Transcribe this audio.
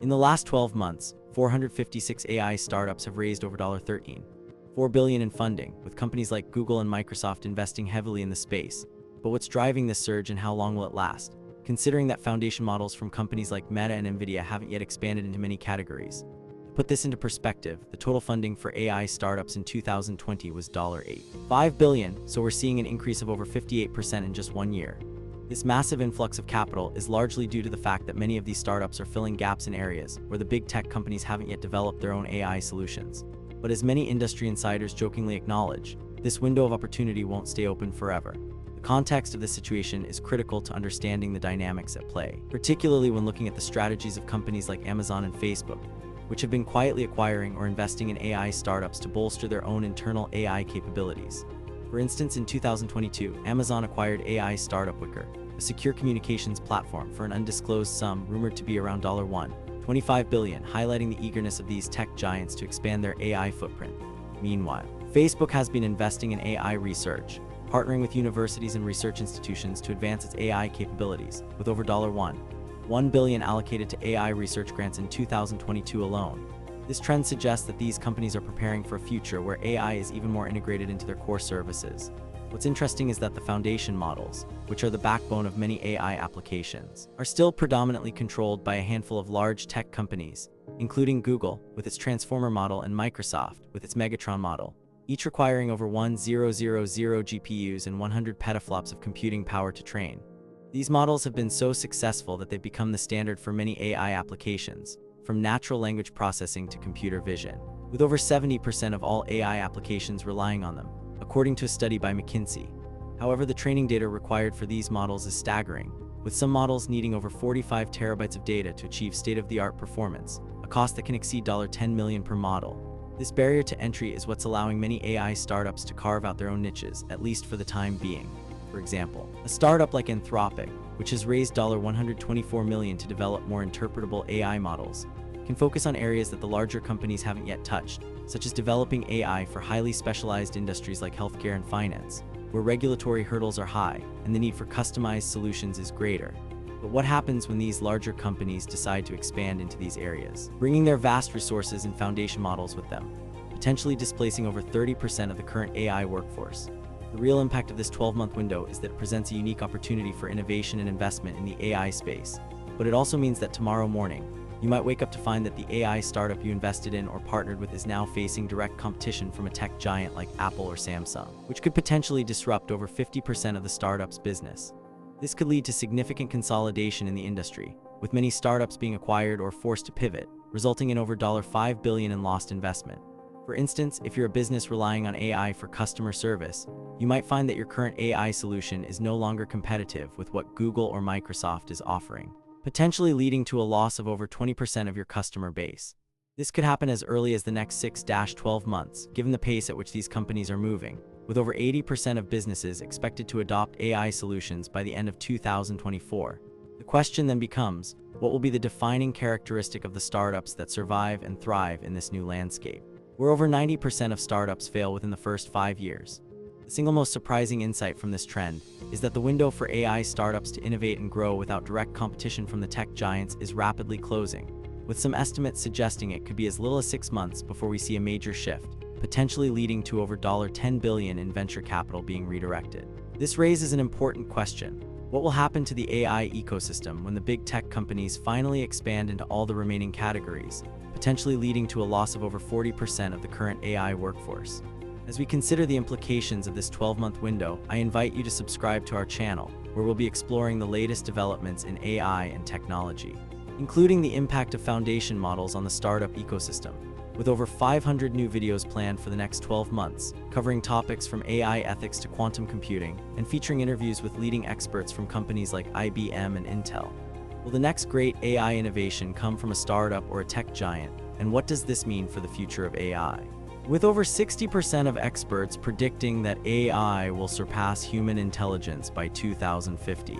In the last 12 months, 456 AI startups have raised over $13.4 billion in funding, with companies like Google and Microsoft investing heavily in the space. But what's driving this surge and how long will it last? Considering that foundation models from companies like Meta and NVIDIA haven't yet expanded into many categories. To put this into perspective, the total funding for AI startups in 2020 was $8.5 billion, so we're seeing an increase of over 58% in just 1 year. This massive influx of capital is largely due to the fact that many of these startups are filling gaps in areas where the big tech companies haven't yet developed their own AI solutions. But as many industry insiders jokingly acknowledge, this window of opportunity won't stay open forever. The context of this situation is critical to understanding the dynamics at play, particularly when looking at the strategies of companies like Amazon and Facebook, which have been quietly acquiring or investing in AI startups to bolster their own internal AI capabilities. For instance, in 2022, Amazon acquired AI startup Wicker, a secure communications platform, for an undisclosed sum rumored to be around $1.25 billion, highlighting the eagerness of these tech giants to expand their AI footprint. Meanwhile, Facebook has been investing in AI research, partnering with universities and research institutions to advance its AI capabilities, with over $1 billion allocated to AI research grants in 2022 alone. This trend suggests that these companies are preparing for a future where AI is even more integrated into their core services. What's interesting is that the foundation models, which are the backbone of many AI applications, are still predominantly controlled by a handful of large tech companies, including Google with its Transformer model and Microsoft with its Megatron model, each requiring over 1,000 GPUs and 100 petaflops of computing power to train. These models have been so successful that they've become the standard for many AI applications, from natural language processing to computer vision, with over 70% of all AI applications relying on them, according to a study by McKinsey. However, the training data required for these models is staggering, with some models needing over 45 terabytes of data to achieve state-of-the-art performance, a cost that can exceed $10 million per model. This barrier to entry is what's allowing many AI startups to carve out their own niches, at least for the time being. For example, a startup like Anthropic, which has raised $124 million to develop more interpretable AI models, can focus on areas that the larger companies haven't yet touched, such as developing AI for highly specialized industries like healthcare and finance, where regulatory hurdles are high and the need for customized solutions is greater. But what happens when these larger companies decide to expand into these areas, bringing their vast resources and foundation models with them, potentially displacing over 30% of the current AI workforce? The real impact of this 12-month window is that it presents a unique opportunity for innovation and investment in the AI space, but it also means that tomorrow morning, you might wake up to find that the AI startup you invested in or partnered with is now facing direct competition from a tech giant like Apple or Samsung, which could potentially disrupt over 50% of the startup's business. This could lead to significant consolidation in the industry, with many startups being acquired or forced to pivot, resulting in over $5 billion in lost investment. For instance, if you're a business relying on AI for customer service, you might find that your current AI solution is no longer competitive with what Google or Microsoft is offering, potentially leading to a loss of over 20% of your customer base. This could happen as early as the next 6-12 months, given the pace at which these companies are moving, with over 80% of businesses expected to adopt AI solutions by the end of 2024. The question then becomes, what will be the defining characteristic of the startups that survive and thrive in this new landscape, where over 90% of startups fail within the first 5 years? The single most surprising insight from this trend is that the window for AI startups to innovate and grow without direct competition from the tech giants is rapidly closing, with some estimates suggesting it could be as little as 6 months before we see a major shift, potentially leading to over $10 billion in venture capital being redirected. This raises an important question. What will happen to the AI ecosystem when the big tech companies finally expand into all the remaining categories, potentially leading to a loss of over 40% of the current AI workforce? As we consider the implications of this 12-month window, I invite you to subscribe to our channel, where we'll be exploring the latest developments in AI and technology, including the impact of foundation models on the startup ecosystem, with over 500 new videos planned for the next 12 months, covering topics from AI ethics to quantum computing, and featuring interviews with leading experts from companies like IBM and Intel. Will the next great AI innovation come from a startup or a tech giant, and what does this mean for the future of AI? With over 60% of experts predicting that AI will surpass human intelligence by 2050.